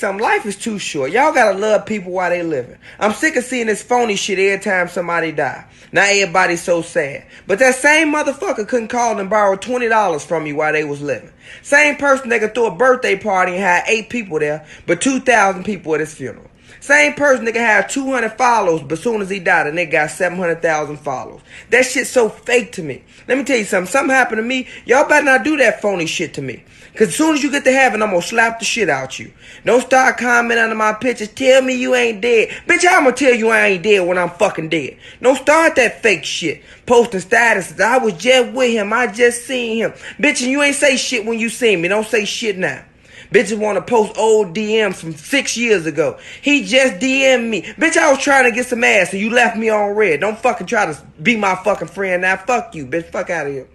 something. Life is too short. Y'all gotta love people while they living. I'm sick of seeing this phony shit every time somebody die. Now everybody's so sad. But that same motherfucker couldn't call and borrow $20 from you while they was living. Same person that could throw a birthday party and have 8 people there, but 2,000 people at his funeral. Same person that can have 200 followers, but as soon as he died, and they got 700,000 followers. That shit's so fake to me. Let me tell you something. Something happened to me. Y'all better not do that phony shit to me. Because as soon as you get to heaven, I'm going to slap the shit out you. Don't start commenting under my pictures. Tell me you ain't dead. Bitch, I'm going to tell you I ain't dead when I'm fucking dead. Don't start that fake shit. Posting statuses. I was just with him. I just seen him. Bitch, and you ain't say shit when you seen me. Don't say shit now. Bitches want to post old DMs from 6 years ago. He just DM'd me. Bitch, I was trying to get some ass and you left me on red. Don't fucking try to be my fucking friend now. Fuck you, bitch. Fuck out of here.